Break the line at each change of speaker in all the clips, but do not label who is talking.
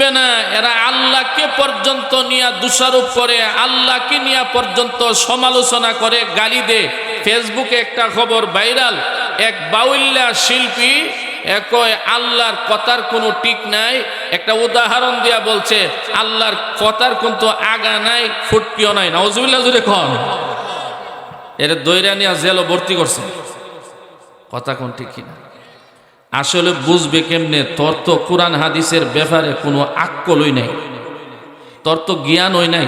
চিনবে না, এরা আল্লাহকে পর্যন্ত নিয়ে দোষারোপ করে, আল্লাহকে নিয়ে পর্যন্ত সমালোচনা করে, গালি দেয়। ফেসবুকে একটা খবর ভাইরাল, এক বাউল্লা শিল্পী কয় আল্লাহর কথার কোনো ঠিক নাই, একটা উদাহরণ দিয়া বলছে আল্লাহর কথার কিন্তু আগা নাই ফুটকিও নাই। নাউজুবিল্লাহ জুড়ে কন, এর দৈরা নিয়ে জেলও ভর্তি করছে। কথা কোন ঠিক কিনা? আসলে বুঝবে কেমনে? তোর তো কোরআন হাদিসের ব্যাপারে কোনো আক্কলই নাই, তোর তো জ্ঞানই নাই।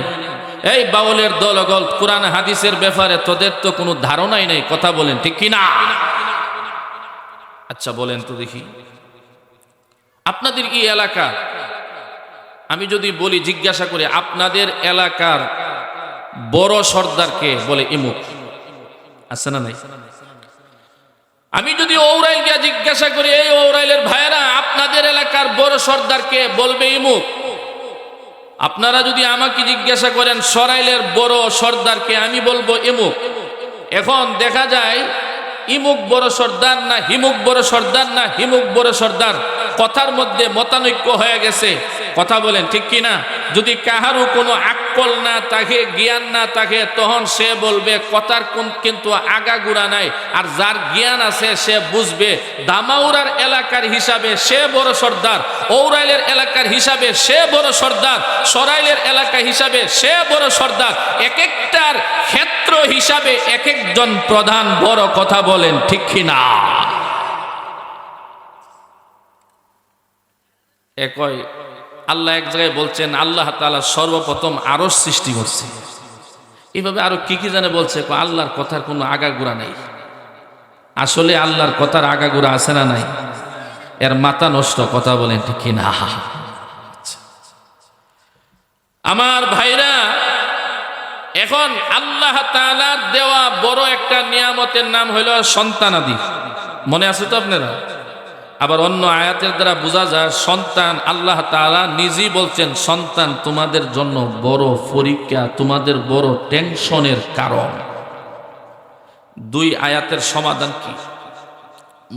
এই বাউলের দলগল কোরআন হাদিসের ব্যাপারে তোদের তো কোনো ধারণাই নাই। কথা বলেন ঠিক কিনা? আচ্ছা বলেন তো দেখি, আপনাদের কি এলাকা, আমি যদি বলি জিজ্ঞাসা করি আপনাদের এলাকার বড় সর্দারকে বলে ইমুক, আছে না নাই? আমি যদি ঔরাইল গিয়া জিজ্ঞাসা করি, এই ঔরাইলের ভাইয়েরা আপনাদের এলাকার বড় সর্দারকে, বলবে ইমুক। আপনারা যদি আমাকে জিজ্ঞাসা করেন সরাইলের বড় সর্দারকে, আমি বলবো ইমুক। এখন দেখা যায় ইমুক বড় সর্দার না হিমুক বড় সর্দার না হিমুক বড় সর্দার, কথার মধ্যে মতানৈক্য হয়ে গেছে। কথা বলেন ঠিক কিনা? যদি কাহারও কোনো আক্কল না থাকে, জ্ঞান না থাকে, তখন সে বলবে কথার কিন্তু আগাগোড়া নাই। আর যার জ্ঞান আছে সে বুঝবে দামাউরার এলাকার হিসাবে সে বড় সর্দার, ঔরাইলের এলাকার হিসাবে সে বড় সর্দার, সরাইলের এলাকা হিসাবে সে বড় সর্দার। এক একটার ক্ষেত্র হিসাবে এক একজন প্রধান বড়। কথা বলেন ঠিক কিনা? একই আল্লাহ এক জায়গায় বলছেন আল্লাহ তাআলা সর্বপ্রথম আরশ সৃষ্টি করছে। এইভাবে আরো কি কি জানে বলছে, আল্লাহর কথার কোনো আগাগোড়া নেই। আসলে আল্লাহর কথার আগাগোড়া আছে না নাই? এর মাথা নষ্ট। কথা বলেন ঠিক কিনা? আমার ভাইরা, এখন আল্লাহ তাআলার দেওয়া বড় একটা নিয়ামতের নাম হইল সন্তানাদি। মনে আছে তো আপনারা? আবার অন্য আয়াতের দ্বারা বোঝা যায় সন্তান, আল্লাহ তাআলা নিজেই বলছেন সন্তান তোমাদের জন্য বড় পরীক্ষা, তোমাদের বড় টেনশনের কারণ। দুই আয়াতের সমাধান কি?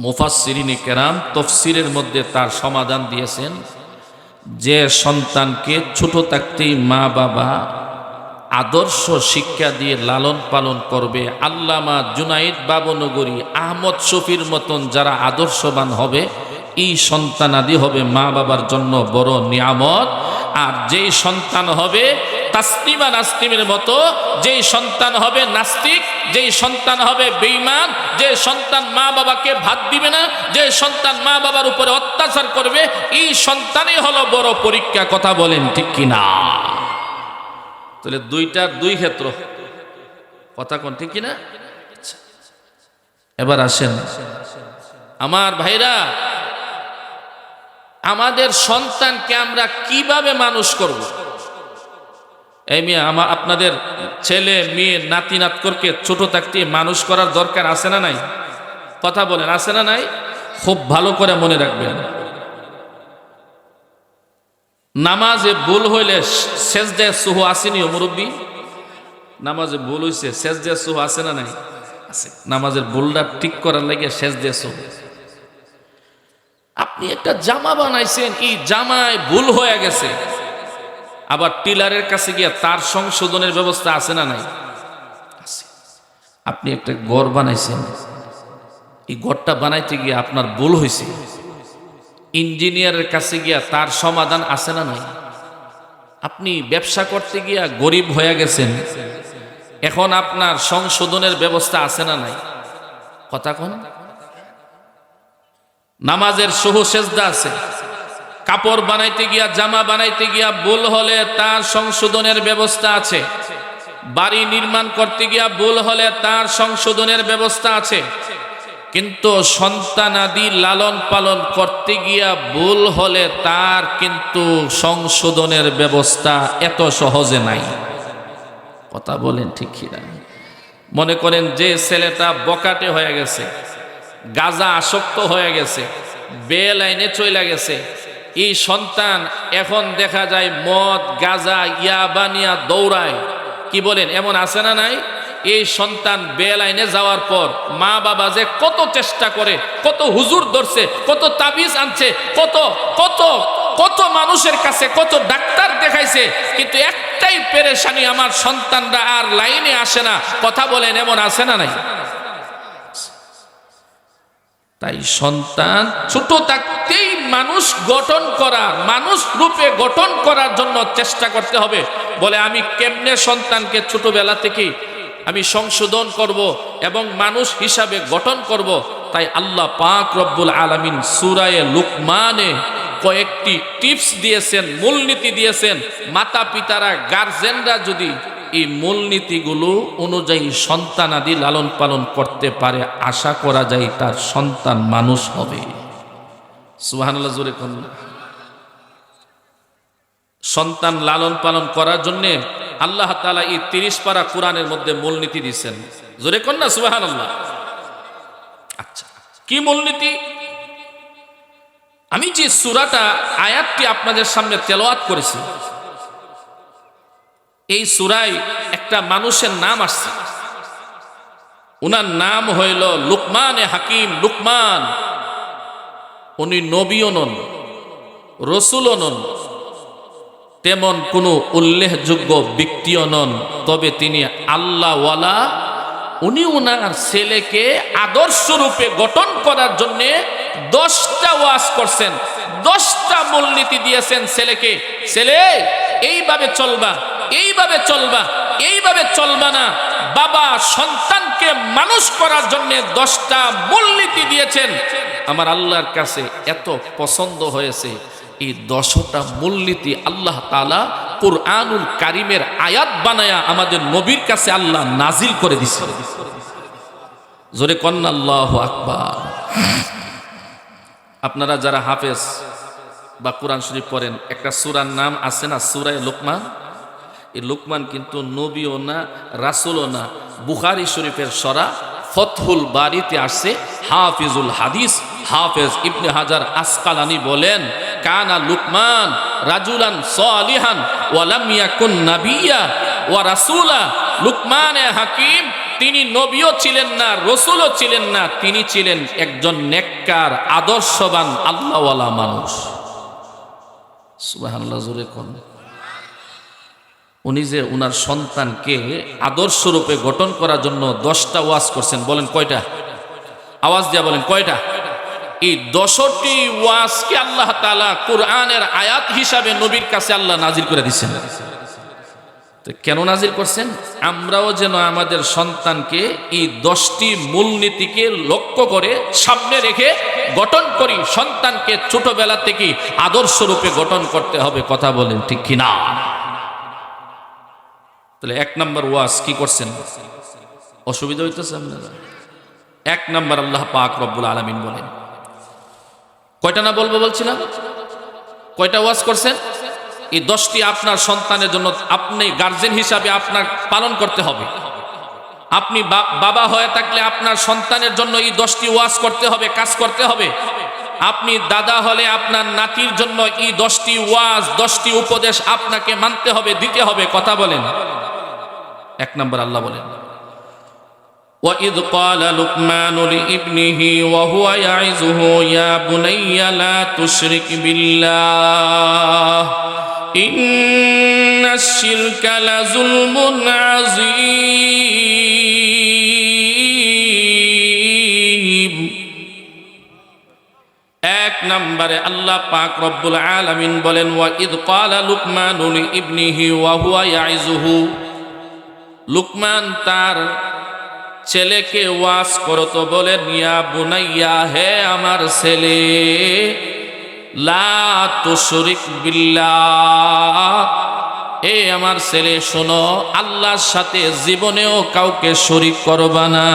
মুফাসসিরিনে কেরাম তাফসীরের মধ্যে তার সমাধান দিয়েছেন যে সন্তানকে ছোট থাকতেই মা বাবা আদর্শ শিক্ষা দিয়ে লালন পালন করবে, আল্লামা জুনাইদ বাবনগরী, আহমদ শফির মতন যারা আদর্শবান হবে, এই সন্তানাদি হবে মা বাবার জন্য বড় নিয়ামত। আর যেই সন্তান হবে তাসলিমা নাসলিমের মতো, যেই সন্তান হবে নাস্তিক, যেই সন্তান হবে বেঈমান, যে সন্তান মা বাবাকে ভাত দিবে না, যে সন্তান মা বাবার উপরে অত্যাচার করবে, এই সন্তানই হলো বড় পরীক্ষা। কথা বলেন ঠিক কিনা? তাহলে দুইটার দুই ক্ষেত্র। কথা কোন ঠিক কিনা? এবার আসেন আমার ভাইরা, আমাদের সন্তানকে আমরা কিভাবে মানুষ করব? এই মেয়ে আপনাদের ছেলে মেয়ে নাতি নাতকরকে ছোট থাকতে মানুষ করার দরকার আছে না নাই? কথা বলেন আছে না নাই? খুব ভালো করে মনে রাখবেন, নামাজে ভুল হইলে সেজদায়ে সুহু আসেনি? মুরব্বী, নামাজে ভুল হইছে, সেজদায়ে সুহু আছে না নাই? আছে। নামাজের ভুলটা ঠিক করার লাগে সেজদায়ে সুহু। আপনি একটা জামা বানাইছেন, এই জামায় ভুল হয়ে গেছে, আবার টিলারের কাছে গিয়ে তার সংশোধনের ব্যবস্থা আছে না নাই? আছে। আপনি একটা ঘর বানাইছেন, এই ঘরটা বানাইতে গিয়ে আপনার ভুল হয়েছে, ইঞ্জিনিয়ারের কাছে গিয়া তার সমাধান আছে না নাই? আপনি ব্যবসা করতে গিয়া গরিব হয়ে গেছেন, এখন আপনার সংশোধনের ব্যবস্থা আছে না নাই? কথা কোন? নামাজের সহু সেজদা আছে, কাপড় বানাইতে গিয়া জামা বানাইতে গিয়া ভুল হলে তার সংশোধনের ব্যবস্থা আছে, বাড়ি নির্মাণ করতে গিয়া ভুল হলে তার সংশোধনের ব্যবস্থা আছে। কিন্তু সন্তানাদি লালন পালন করতে গিয়া ভুল হলে তার কিন্তু সংশোধনের ব্যবস্থা এত সহজে নাই। কথা বলেন ঠিক কিনা? মনে করেন যে ছেলেটা বকাটে হয়ে গেছে, গাঁজা আসক্ত হয়ে গেছে, বেলাইনে চলে গেছে, এই সন্তান এখন দেখা যায় মদ গাঁজা ইয়াবা নিয়া দৌড়ায়। কি বলেন? এমন আছে না নাই? এই সন্তান বেলাইনে যাওয়ার পর মা বাবা যে কত চেষ্টা করে, কত হুজুর ধরছে, কত তাবিজ আনছে, কত কত কত মানুষের কাছে কত ডাক্তার দেখাইছে, কিন্তু একটাই পেরেশানি, আমার সন্তানরা আর লাইনে আসে না। কথা বলেন, এমন আছে না নাই? তাই সন্তান ছোট থাকতেই মানুষ গঠন করা, মানুষ রূপে গঠন করার জন্য চেষ্টা করতে হবে। বলে আমি কেমনে সন্তানকে ছোটবেলা থেকেই আমি সংশোধন করব এবং মানুষ হিসাবে গঠন করব। তাই আল্লাহ পাক রব্বুল আলামিন সূরা লুকমানে কয়েকটি টিপস দিয়েছেন, মূলনীতি দিয়েছেন। মাতা পিতারা, গার্জেনরা যদি এই মূলনীতিগুলো অনুযায়ী সন্তানাদি লালন পালন করতে পারে, আশা করা যায় তার সন্তান মানুষ হবে। সুবহানাল্লাহ, জোরে কোন। সন্তান লালন পালন করার জন্য আল্লাহ তাআলা এই 30 পারা কোরআনের মধ্যে মূলনীতি দিয়েছেন। জোরে কোন না সুবহানাল্লাহ। আচ্ছা, কি মূলনীতি? আমি যে সূরাটা আয়াতটি আপনাদের সামনে তেলাওয়াত করেছি, এই সূরায় একটা মানুষের নাম আসছে। উনার নাম হইল লুকমানে হাকিম। লুকমান, উনি নবীও নন, রসুলও নন, তেমন কোনো উল্লেখযোগ্য ব্যক্তিও নন, তবে তিনি আল্লাহওয়ালা। উনি উনার ছেলেকে আদর্শ রূপে গঠন করার জন্য 10টা ওয়াজ করছেন, 10টা মূলনীতি দিয়েছেন ছেলেকে। ছেলে, এইভাবে চলবা, এইভাবে চলবা, এইভাবে চলবা না। বাবা সন্তানকে মানুষ করার জন্য 10টা মূলনীতি দিয়েছেন। আমার আল্লাহর কাছে এত পছন্দ হয়েছে, এই 10টা মূলনীতি আল্লাহ তাআলা কুরআনুল কারীমের আয়াত বানায়া আমাদের নবীর কাছে আল্লাহ নাজিল করে দিয়েছে। জোরে কন্না আল্লাহু আকবার। আপনারা যারা হাফেজ বা কোরআন শরীফ পড়েন, একটা সূরার নাম আছে না, সূরা লুকমান। এই লুকমান কিন্তু নবীও না, রাসূলও না। বুখারী শরীফের সরা ফতহুল বারিতে আসছে। হাফিজুল হাদিস হাফেজ ইবনে হাজার আসকালানি বলেন, কানা লুকমান রাজুলান সালিহান ওয়া লাম ইয়াকুন নাবিয়্যা ওয়া রাসূলা। লুকমানে হাকিম, তিনি নবীও ছিলেন না, রসুলও ছিলেন না, তিনি ছিলেন একজন নেককার, আদর্শবান, আল্লাহওয়ালা মানুষ। সুবহানাল্লাহ, জোরে কোন। উনি যে উনার সন্তানকে আদর্শ রূপে গঠন করার জন্য 10টা ওয়াজ করছেন। বলেন কয়টা? আওয়াজ দিয়া বলেন কয়টা? এই 10টি ওয়াজকে আল্লাহ তাআলা কুরআনের আয়াত হিসাবে নবীর কাছে আল্লাহ নাজিল করে দিচ্ছেন। তো কেন নাজিল করছেন? আমরাও যেন আমাদের সন্তানকে এই 10টি মূলনীতিকে লক্ষ্য করে সামনে রেখে গঠন করি। সন্তানকে ছোটবেলা থেকে আদর্শ রূপে গঠন করতে হবে। কথা বলেন ঠিক কিনা? তাহলে 1 নম্বর ওয়াজ কি করছেন? অসুবিধা হইতেছে আপনারা? 1 নম্বর আল্লাহ পাক রব্বুল আলামিন বলেন, কয়টা না বলবো বলছিলাম? কয়টা ওয়াজ করছেন? এই 10টি আপনার সন্তানের জন্য আপনি গার্জেন হিসাবে আপনার পালন করতে হবে। আপনি বাবা হয়ে থাকলে আপনার সন্তানের জন্য এই 10টি ওয়াজ করতে হবে, কাজ করতে হবে। আপনি দাদা হলে আপনার নাতির জন্য এই 10টি ওয়াজ, 10টি উপদেশ আপনাকে মানতে হবে, দিতে হবে। কথা বলেন। 1 নম্বর আল্লাহ বলেন, وَإِذْ قَالَ لُقْمَانُ لِابْنِهِ وَهُوَ يَعِظُهُ يَا بُنَيَّ لَا تُشْرِكْ بِاللَّهِ إِنَّ الشِّرْكَ لَظُلْمٌ عَظِيمٌ। 1 নম্বরে আল্লাহ পাক রব্বুল আলামিন বলেন, وَإِذْ قَالَ لُقْمَانُ لِابْنِهِ وَهُوَ يَعِظُهُ। লুকমান তার ছেলেকে ওয়াজ করতো, বলেন, ইয়া বুনাইয়া, হে আমার ছেলে, লা তুশরিক বিল্লাহ, এ আমার ছেলে শোনো, আল্লাহর সাথে জীবনেও কাউকে শরীক করবা না।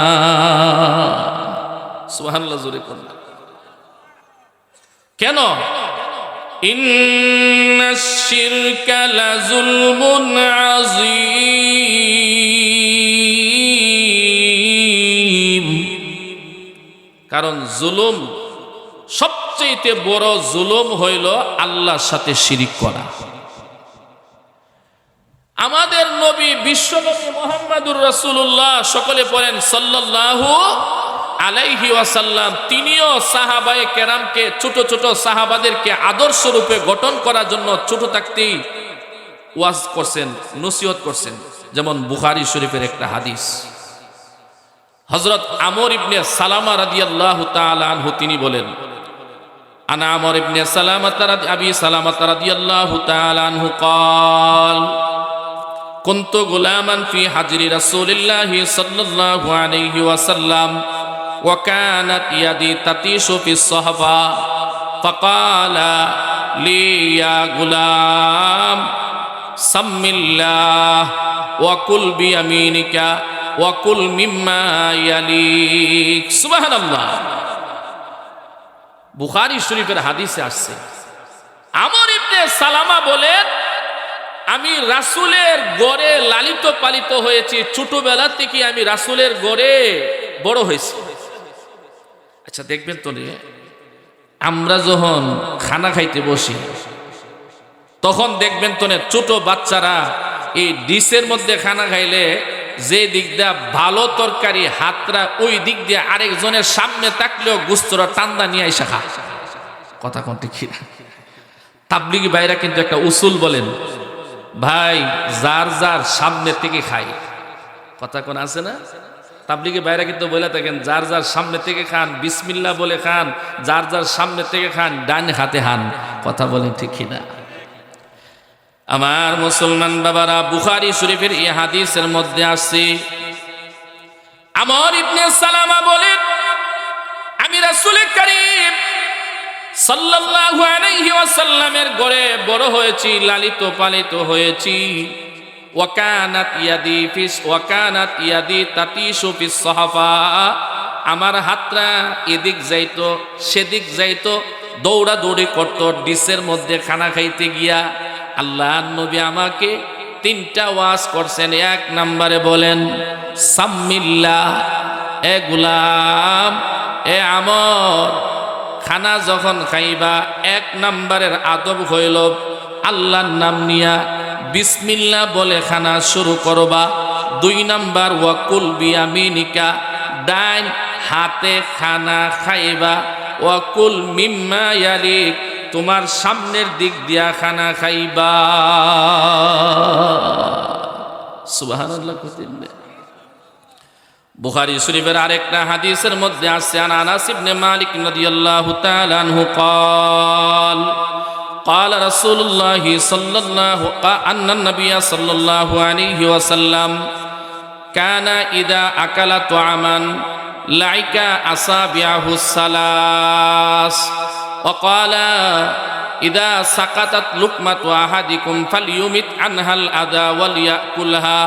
সুবহানাল্লাহ, জোরে করুন। কেন? ইন্নাশ শিরকা লাযুলমুন আযীম। কারণ জুলুম, সবচেয়ে বড় জুলুম হইল আল্লাহর সাথে শিরিক করা। আমাদের নবী, বিশ্বনবী মুহাম্মদুর রাসূলুল্লাহ, সকলে পড়েন সাল্লাল্লাহু আলাইহি ওয়াসাল্লাম তিনিও সাহাবায়ে কেরামকে, ছোট ছোট সাহাবাদেরকে আদর্শ রূপে গঠন করার জন্য ছোট থাকতেই ওয়াজ করছেন, নসিহত করছেন। যেমন বুখারী শরীফের একটা হাদিস, হযরত আমর ইবনে সালামা রাদিয়াল্লাহু তাআলা আনহু তিনি বলেন, আনা আমর ইবনে সালামা আবি সালামা রাদিয়াল্লাহু তাআলা আনহু قال كنت غلاما في حجر رسول الله صلى الله عليه وسلم وكانت يدي تطيش في الصحفة فقال لي يا غلام سم الله وكل بيمينك وكل مما يليك سبحان الله। বুখারী শরীফের হাদিসে আসছে, আমর ইবনে সালামা বলেন, আমি রাসূলের গড়ে লালিত পালিত হয়েছি, ছোটবেলা থেকে আমি রাসূলের গড়ে বড় হয়েছি। আচ্ছা দেখবেন তো, আমরা যখন খানা খাইতে বসি তখন দেখবেন তো ছোট বাচ্চারা এই ডিশের মধ্যে খানা খাইলে যে দিক দিয়ে ভালো তরকারি হাতরা ওই দিক দিয়ে আরেকজনের সামনে থাকলেও গুস্তরা টান্দা নিয়ে আইসা খা। কথা কোন ঠিক না? তাবলিগি ভাইরা কিন্তু একটা উসুল বলেন, ভাই যার যার সামনে থেকে খাই। কথা কোন আছে না? তাবলিগি ভাইরা কিন্তু বলে থাকেন, যার যার সামনে থেকে খান, বিসমিল্লাহ বলে খান, যার যার সামনে থেকে খান, ডান হাতে খান। কথা বলেন ঠিক না? আমার মুসলমান বাবারা, বুখারী শরীফের এই হাদিসের মধ্যে আছে, আমর ইবনে সালামা বলেন, আমি রাসূল করিম সাল্লাল্লাহু আলাইহি ওয়াসাল্লামের ঘরে বড় হয়েছি, লালিত পালিত হয়েছি। ওয়াকানাত ইয়াদি তাতিশু ফিস সাহাফা, আমার হাতটা এদিক যাইতো সেদিক যাইতো, দৌড়াদৌড়ি করতো ডিশের মধ্যে খানা খাইতে গিয়া। আল্লাহর নবী আমাকে তিনটা ওয়াজ করছেন। এক নম্বরে বলেন, সাম্মিল্লাহ, এ গোলাম, এ আমর, খানা যখন খাইবা এক নম্বরের আদব হইল আল্লাহর নাম নিয়া বিসমিল্লাহ বলে খানা শুরু করবা। দুই নাম্বার, ওয়াকুল বিয়ামিনিকা, ডাইন হাতে খানা খাইবা। ওয়াকুল মিম্মা ইয়ালিক, তোমার সামনের দিক দিয়া খানা খাইবা। সুবহানাল্লাহ। বুখারী শরীফের আরেকটা হাদিসের মধ্যে আছে, আনাস ইবনে মালিক রাদিয়াল্লাহু তাআলা আনহু قال قال رسول الله صلى الله أن النبي صلى الله عليه وسلم كان إذا أكل طعاما لعك أصابعه الثلاث وقال إذا سقطت لقمة أحدكم فليمت عنها الأذى وليأكلها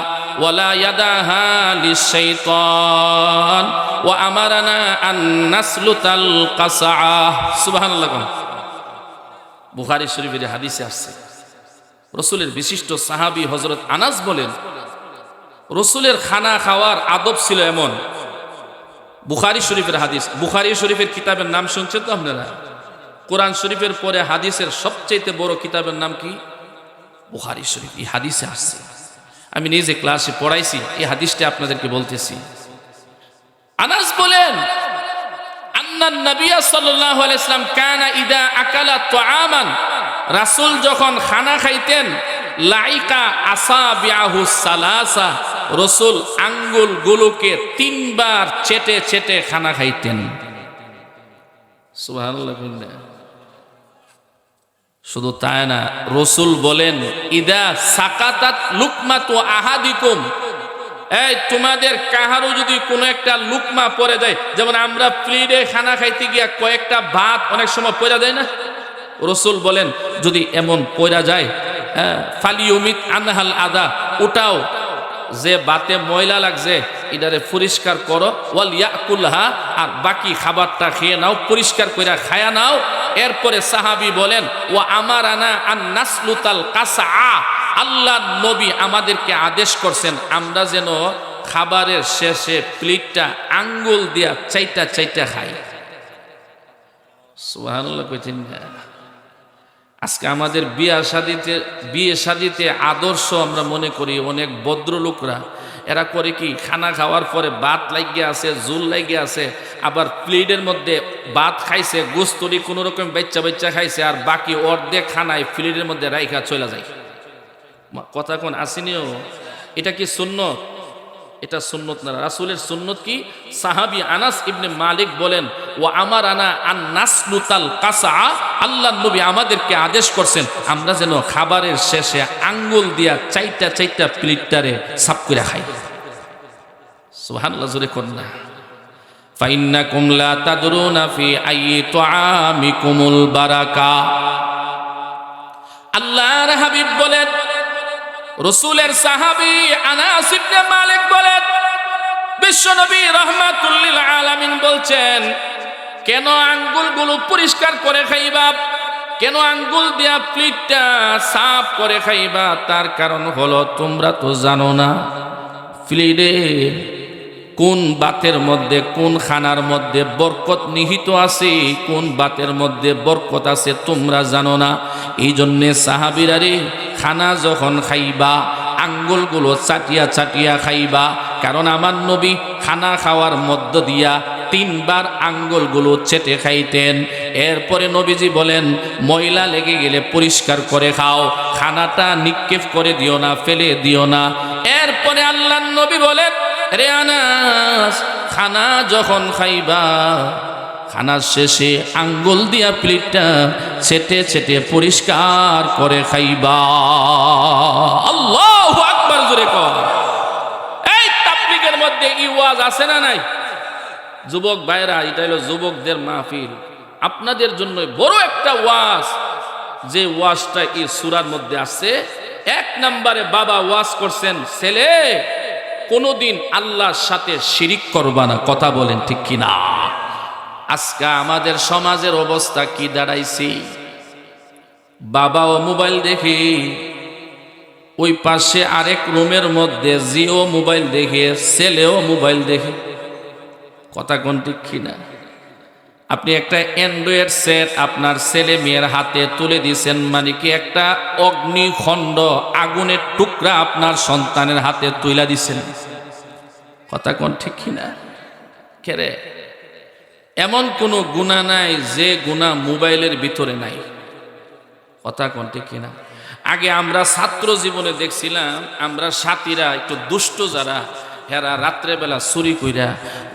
ولا يدعها للشيطان وأمرنا أن نسلت القصعة سبحان الله। বুখারী শরীফের হাদিসে আসছে, রাসূলের বিশিষ্ট সাহাবী হযরত আনাস বলেন, রাসূলের খানা খাওয়ার আদব ছিল এমন। বুখারী শরীফের হাদিস, বুখারী শরীফের কিতাবের নাম শুনছেন তো আপনারা? কোরআন শরীফের পরে হাদিসের সবচেয়ে বড় কিতাবের নাম কি? বুখারী শরীফ। এই হাদিসে আসছে, আমি নিজে ক্লাসে পড়াইছি, এই হাদিসটা আপনাদেরকে বলতেছি। আনাস বলেন, আন্নান নবী সাল্লাল্লাহু আলাইহি ওয়াসাল্লাম কানা ইদা আকালা তুআমান, রাসূল যখন খানা খাইতেন, লাইকা আসাবিআহু সালাসা, রাসূল আঙ্গুলগুলোকে তিনবার চেটে চেটে খানা খাইতেন। সুবহানাল্লাহ। শুধু তাই না, রাসূল বলেন, ইদা সাকাতাত লুকমাতু আহাদিকুম, এই তোমাদের কাহারও যদি কোনো একটা লুকমা পড়ে যায়, যেমন আমরা প্লেটে খানা খাইতে গিয়া কয়েকটা ভাত অনেক সময় পড়ে যায় না, রাসূল বলেন যদি এমন পড়ে যায়, ফালিউমিত আনহাল আদা, ওটাও যে বাতে ময়লা লাগছে এটারে পরিষ্কার করো, ওয়াল ইয়াকুলহা, আর বাকি খাবারটা খেয়ে নাও, পরিষ্কার করে খায়া নাও। এরপরে সাহাবী বলেন, ওয়া আমারানা আন নাসলুতাল কাসআ, আল্লাহ নবী আমাদেরকে আদেশ করছেন আমরা যেন খাবারের শেষে প্লেটটা আঙ্গুল দিয়া চাইটা চাইটা খাই। সুবহানাল্লাহ কইতেন না? আজকে আমাদের বিয়ে শাদিতে আদর্শ আমরা মনে করি অনেক ভদ্রলোকরা এরা করে কি, খানা খাওয়ার পরে ভাত লাগিয়ে আছে, জুল লাগিয়ে আছে, আবার প্লেটের মধ্যে ভাত খাইছে, গোস্তরি কোনো রকম বাচ্চা বাচ্চা খাইছে, আর বাকি অর্ধেক খানায় প্লেটের মধ্যে রাইখা চলে যায়। কথা কোন আসেনিও? এটা কি সুন্নত? এটা সুন্নত না। রাসূলের সুন্নত কি? সাহাবী আনাস ইবনে মালিক বলেন, ও আমার আনা আন নাসলুতাল কাসা, আল্লাহর নবী আমাদেরকে আদেশ করছেন আমরা যেন খাবারের শেষে আঙ্গুল দিয়া চাইটা চাইটা প্লেটটারে সাফ করে খাই। সুবহানাল্লাহ, জোরে কোন না। ফাইন্নাকুম লা তাদরুনা ফি আইয়ি তুআমিকুমুল বারাকা। আল্লাহর হাবিব বলেন, রাসূলের সাহাবী আনাস ইবনে মালিক বলেন, বিশ্বনবী রাহমাতুল লিল আলামিন বলছেন, কেন আঙ্গুলগুলো পরিষ্কার করে খাইবা, কেন আঙ্গুল দিয়া প্লেটটা সাফ করে খাইবা? তার কারণ হলো তোমরা তো জানো না প্লেটে কোন বাতের মধ্যে, কোন খানার মধ্যে বরকত নিহিত আছে, কোন বাতের মধ্যে বরকত আছে তোমরা জানো না। এই জন্যে সাহাবীরা রে, খানা যখন খাইবা আঙ্গুলগুলো চাটিয়া চাটিয়া খাইবা, কারণ আমার নবী খানা খাওয়ার মধ্য দিয়া 3 বার আঙ্গুলগুলো চেটে খাইতেন। এরপরে নবীজি বলেন, ময়লা লেগে গেলে পরিষ্কার করে খাও, খানাটা নিক্ষেপ করে দিও না, ফেলে দিও না। এরপরে আল্লাহর নবী বলেন, রে আনাস, খানা যখন খাইবা খানার শেষে আঙ্গুল দিয়া প্লেটটা ছেটে ছেটে পরিষ্কার করে খাইবা। আল্লাহু আকবার, জোরে কর। এই তাবলীগের মধ্যে ই ওয়াজ আছে না নাই? যুবক ভাইরা, এটা হলো যুবকদের মাহফিল। আপনাদের জন্য বড় একটা ওয়াজ, যে ওয়াজটা এই সূরার মধ্যে আছে। 1 নম্বরে বাবা ওয়াজ করছেন, ছেলে কোনোদিন আল্লাহর সাথে শিরিক করবা না। কথা বলেন ঠিক কিনা? আজকে আমাদের সমাজের অবস্থা কি দাঁড়াইছে? বাবাও মোবাইল দেখে, ওই পাশে আরেক রুমের মধ্যে জিও মোবাইল দেখে, ছেলেও মোবাইল দেখে। কথা কোন ঠিক কিনা? আপনি একটা অ্যান্ড্রয়েড সেট আপনার ছেলে মেয়ের হাতে তুলে দিয়েছেন, মানে কি একটা অগ্নিখণ্ড, আগুনের টুকরা আপনার সন্তানের হাতে তুলে দিছেন। কথা কোন ঠিক কিনা? কেরে, এমন কোনো গুনাহ নাই যে গুনাহ মোবাইলের ভিতরে নাই। কথা কোন ঠিক কিনা? আগে আমরা ছাত্র জীবনে দেখছিলাম, আমরা সাথীরা একটু দুষ্ট যারা, হেরা রাত্রেবেলা চুরি কইরা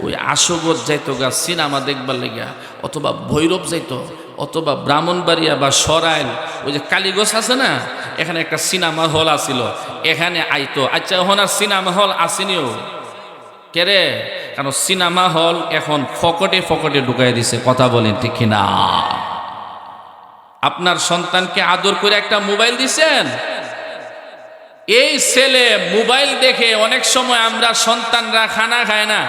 ওই আশুগঞ্জ যাইতো গা সিনেমা দেখবার লেগা, অথবা ভৈরব যাইতো, অথবা ব্রাহ্মণবাড়িয়া বা সরাইল, ওই যে কালীগঞ্জ আছে না, এখানে একটা সিনেমা হল আছিল, এখানে আইতো। আচ্ছা, এখন আর সিনেমা হল আসেনিও কেরে? কারণ সিনেমা হল এখন ফকটে ফকটে ঢুকাই দিছে। কথা বলেন ঠিক কিনা? আপনার সন্তানকে আদর করে একটা মোবাইল দিছেন, এই ছেলে মোবাইল দেখে অনেক সময় আমরা সন্তানরা খানা খায় না,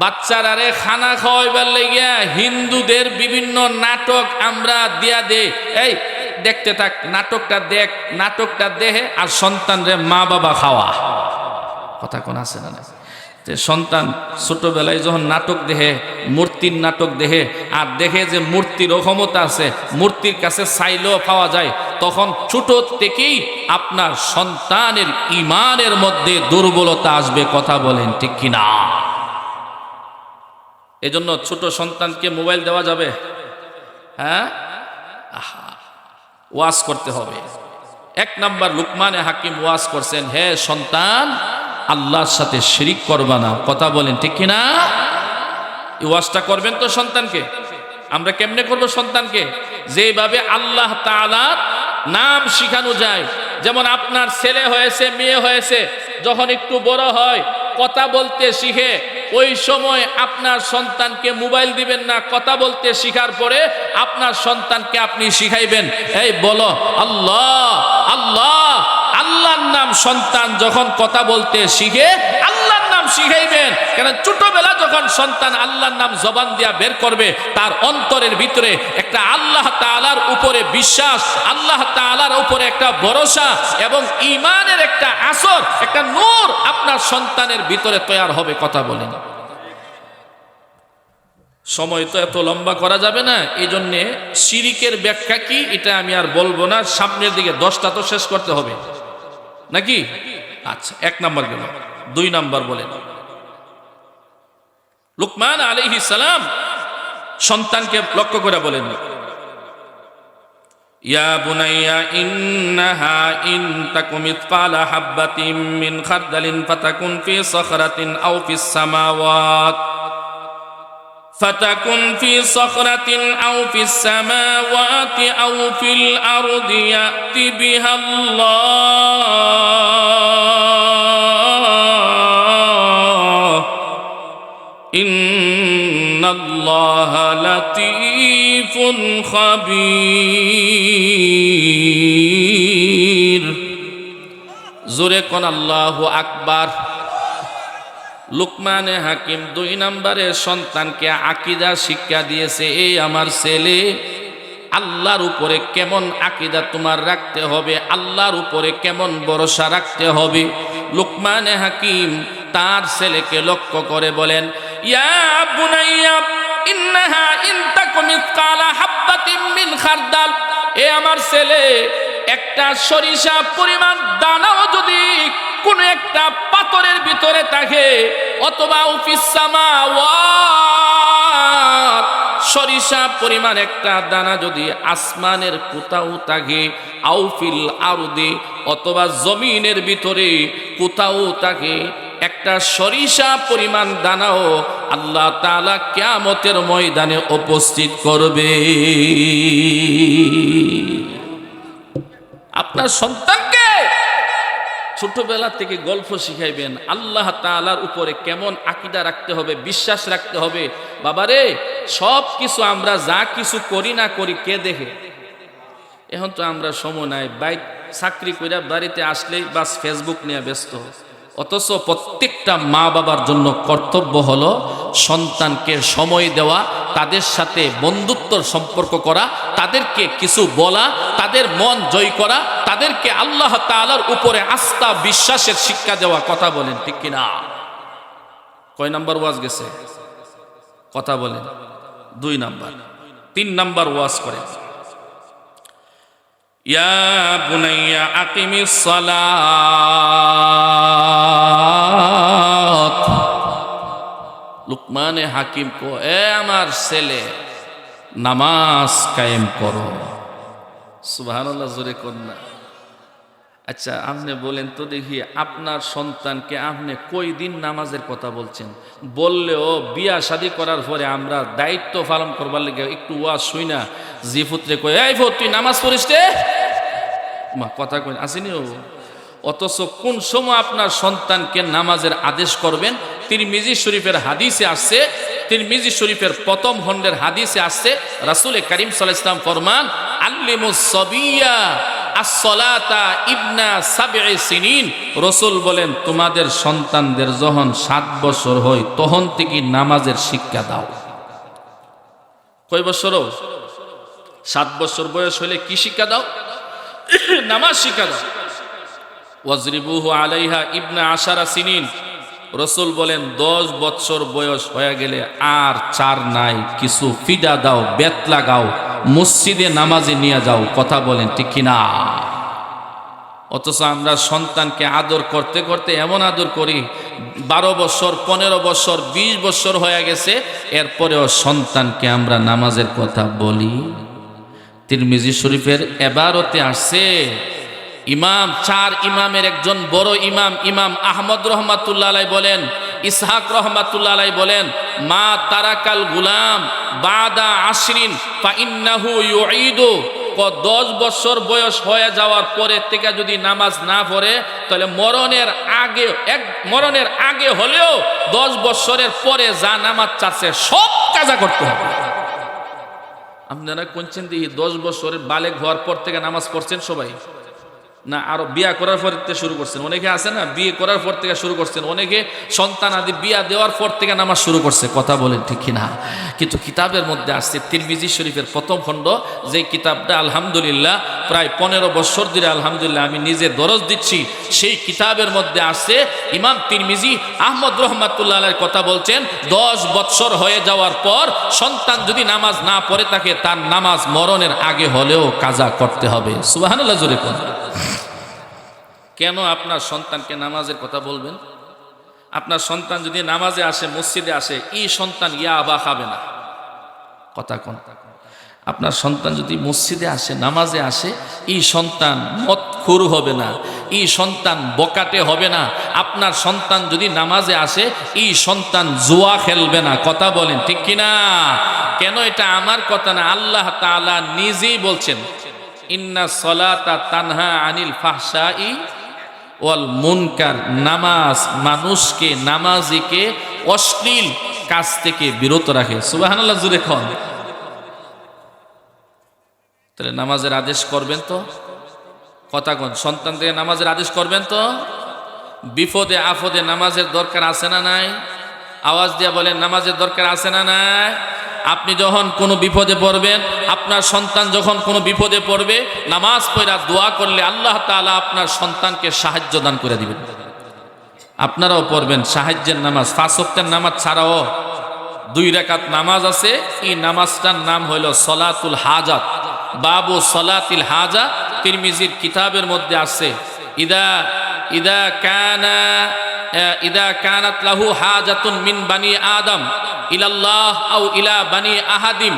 বাচ্চারা রে খানা খাওয়াইবার লাগিয়া হিন্দুদের বিভিন্ন নাটক আমরা দিয়া দে, এই দেখতে থাক, নাটকটা দেখ, নাটকটা দেখে আর সন্তান রে মা বাবা খাওয়া। কথা কোন আছে না? যে সন্তান ছোটবেলায় যখন নাটক দেখে, মূর্তির নাটক দেখে, আর দেখে যে মূর্তির ক্ষমতা আছে, মূর্তির কাছে চাইলেও পাওয়া যায়, তখন ছোট থেকেই আপনার সন্তানের ঈমানের মধ্যে দুর্বলতা আসবে। কথা বলেন ঠিক কিনা? এজন্য ছোট সন্তানকে মোবাইল দেওয়া যাবে? হ্যাঁ, ওয়াজ করতে হবে। 1 নাম্বার লুকমানে হাকিম ওয়াজ করছেন, হে সন্তান, আল্লাহর সাথে শিরিক করবা না। কথা বলেন ঠিক কিনা? এই ওয়াজটা করবেন তো সন্তানকে। আমরা কেমনে করব সন্তানকে? যেভাবে আল্লাহ তাআলার নাম শিখানো যায়। যেমন আপনার ছেলে হয়েছে, মেয়ে হয়েছে, যখন একটু বড় হয়, কথা বলতে শিখে, ওই সময় আপনার সন্তানকে মোবাইল দিবেন না। কথা বলতে শিখার পরে আপনার সন্তানকে আপনি শিখাইবেন, এই বলো আল্লাহ আল্লাহ, আল্লাহর নাম। সন্তান যখন কথা বলতে শিখে আল্লাহর নাম শিখাইবেন, কেন ছোটবেলা যখন সন্তান আল্লাহর নাম জবান দিয়া বের করবে, তার অন্তরের ভিতরে একটা আল্লাহ তাআলার উপরে বিশ্বাস, আল্লাহ তাআলার উপরে একটা ভরসা এবং ঈমানের একটা আসর, একটা নূর আপনার সন্তানের ভিতরে তৈরি হবে। কথা বলেন। সময় তো এত লম্বা করা যাবে না, এই জন্যে শিরিকের ব্যাখ্যা কি এটা আমি আর বলবো না, সামনের দিকে 10টা তো শেষ করতে হবে নাকি? আচ্ছা, 1 নাম্বার গেল। 2 নাম্বার বলেন, লুকমান আলাইহিস সালাম সন্তানকে লক্ষ্য করে বলেন, ইয়া বুনাইয়া ইন্নাহা ইন তাকুম মিথকালা হাববাতিন মিন খারদালিন ফাতাকুন ফি সখরাতিন আও ফিস সামাওয়াত فتكن في صخرة أو في السماوات أو في الأرض يأت بها الله إن الله لطيف خبير জোরে কোন আল্লাহু আকবার। লুকমানে হাকিম 2 নম্বরে সন্তানকে আকীদা শিক্ষা দিয়েছে, এই আমার ছেলে, আল্লাহর উপরে কেমন আকীদা তোমার রাখতে হবে, আল্লাহর উপরে কেমন ভরসা রাখতে হবে। লুকমানে হাকিম তার ছেলেকে লক্ষ্য করে বলেন, ইয়া বুনাইয়া ইন্নাহা ইন তাকুম মিথকালা হাববাতিন মিন খারদাল, এ আমার ছেলে, একটা সরিষা পরিমাণ দানাও যদি কোন একটা পাথরের ভিতরে থাকে, অথবা ফিস সামাওয়াত, সরিষা পরিমাণ একটা দানা যদি আসমানের কোথাও থাকে, আও ফিল আরদি, অথবা জমিনের ভিতরে কোথাও থাকে, একটা সরিষা পরিমাণ দানাও আল্লাহ তাআলা কিয়ামতের ময়দানে উপস্থিত করবে। আপনার সন্তানকে ছোটবেলা থেকে গল্প শিখাইবেন, আল্লাহ তাআলার উপরে কেমন আকীদা রাখতে হবে, বিশ্বাস রাখতে হবে। বাবারে, সব কিছু আমরা যা কিছু করি না করি কে দেখে? এখন তো আমরা সময় নাই, বাইক চাকরি কইরা বাড়িতে আসলেই বাস ফেসবুক নিয়ে ব্যস্ত। অথচ প্রত্যেকটা মা বাবার জন্য কর্তব্য হলো সন্তানকে সময় দেওয়া, তাদের সাথে বন্ধুত্বর সম্পর্ক করা, তাদেরকে কিছু বলা, তাদের মন জয় করা, তাদেরকে আল্লাহ তাআলার উপরে আস্থা বিশ্বাসের শিক্ষা দেওয়া। কথা বলেন ঠিক কিনা? কয় নাম্বার ওয়াজ গেছে? কথা বলেন। 2 নাম্বার। 3 নাম্বার ওয়াজ করে, ইয়া বুনাইয়া আকিমিস সালাত। লুকমানে হাকিম কো, এ আমার ছেলে, নামাজ কায়েম করো। সুবহানাল্লাহ, জোরে কোন না। আচ্ছা, আপনি বলেন তো দেখি, আপনার সন্তানকে আপনি কই দিন নামাজের কথা বলছেন? বললেও বিয়া শাদী করার পরে আমরা দায়িত্ব পালন করবার লেগে একটু ওয়াজ শুই না, জি পুত্রে কই, এই পুত্র তুই নামাজ পড়িস রে, মা কথা কই আসেনি ও। অথচ কোন সময় আপনার সন্তানকে নামাজের আদেশ করবেন? তিরমিজি শরীফের হাদিসে আসছে, তিরমিজি শরীফের প্রথম খণ্ডের হাদিসে আসছে, রাসূল করিম সাল্লাল্লাহু আলাইহি ওয়াসাল্লাম ফরমান, আল্লিমুস সাবিয়্যা as-salata ibna sab'i sinin। রাসূল বলেন, তোমাদের সন্তানদের যখন 7 বছর হয় তখন থেকে নামাজের শিক্ষা দাও। কয় বছর? 7 বছর বয়স হলে কি শিক্ষা দাও? নামাজ শিক্ষা দাও। ওয়াজরিবুহু আলাইহা ইবনা 10 সিনিন। রাসূল বলেন, 10 বছর বয়স হয়ে গেলে আর 4 নাই, কিছু ফিদা দাও, বেত লাগাও, মসজিদে নামাজে নিয়ে যাও। কথা বলেন ঠিক কিনা? অথচ আমরা সন্তানকে আদর করতে করতে এমন আদর করি, 12 বছর, 15 বছর, 20 বছর হয়ে গেছে, এরপরেও সন্তানকে আমরা নামাজের কথা বলি। তিরমিজি শরীফের এবারতে আসছে, ইমাম 4 ইমামের একজন বড় ইমাম, ইমাম আহমদ রহমাতুল্লাহ আলাইহি বলেন, ইসহাক রহমাতুল্লাহ আলাইহি বলেন, মা তারাকাল গুলাম বাদা 10 ফা ইন্নাহু ইউঈদু। 10 বছর বয়স হয়ে যাওয়ার পরে থেকে যদি নামাজ না পড়ে, তাহলে মরণের আগে হলেও 10 বছরের পরে যা নামাজ চাচ্ছে সব কাজা করতে হবে। আপনারা কোনছেন দিই 10 বছরের বালেগ হওয়ার পর থেকে নামাজ পড়ছেন সবাই? না আরো বিয়া করার পর থেকে শুরু করছেন? অনেকে আছে না বিয়ে করার পর থেকে শুরু করছেন, অনেকে সন্তান আদি বিয়া দেওয়ার পর থেকে নামাজ শুরু করছে। কথা বলেন ঠিক কিনা? কিন্তু কিতাবের মধ্যে আসছে, তিরমিজি শরীফের প্রথম খণ্ড, যে কিতাবটা আলহামদুলিল্লাহ প্রায় 15 বছর ধরে আলহামদুলিল্লাহ আমি নিজে দরজ দিচ্ছি, সেই কিতাবের মধ্যে আসছে, ইমাম তিরমিজি আহমদ রহমাতুল্লাহ আলাইহির কথা বলছেন, 10 বছর হয়ে যাওয়ার পর সন্তান যদি নামাজ না পড়ে থাকে, তার নামাজ মরণের আগে হলেও কাজা করতে হবে। সুবহানাল্লাহ, জোরে কোন। কেন আপনার সন্তানকে নামাজের কথা বলবেন? আপনার সন্তান যদি নামাজে আসে, মসজিদে আসে, এই সন্তান ইয়াবা খাবে না। কথা কোন? আপনার সন্তান যদি মসজিদে আসে, নামাজে আসে, এই সন্তান মদখোর হবে না, এই সন্তান বকাটে হবে না। আপনার সন্তান যদি নামাজে আসে, এই সন্তান জুয়া খেলবে না। কথা বলেন ঠিক কিনা? কেন? এটা আমার কথা না, আল্লাহ তাআলা নিজেই বলছেন, ইন্না সলাতা তানহা আনিল ফাহশাই ওয়াল মুনকার। নামাজ মানুষকে, নামাজিকে অশ্লীল কাজ থেকে বিরত রাখে। সুবহানাল্লাহ, জোরে খান। তাহলে নামাজের আদেশ করবেন তো? কথা কোন? সন্তান থেকে নামাজের আদেশ করবেন তো? বিপদে আপদে নামাজের দরকার আছে না নাই? আওয়াজ দিয়া বলেন, নামাজের দরকার আছে না নাই? আপনি যখন কোনো বিপদে পড়বেন, আপনার সন্তান যখন কোনো বিপদে পড়বে, নামাজ পড়া দোয়া করলে আল্লাহ তাআলা আপনার সন্তানকে সাহায্য দান করে দিবেন। আপনারাও পড়বেন সাহায্যের নামাজ। 5 ওয়াক্তের নামাজ ছাড়াও 2 রাকাত নামাজ আছে। এই নামাজটার নাম হইল সলাতুল হাজাত। বাবু সলাতিল হাজা, তিরমিজির কিতাবের মধ্যে আছে, ইদা কানাত লাহু হাজাতুন মিন বানি আদম ইলাল্লাহ আও ইলা বানি আহাদিম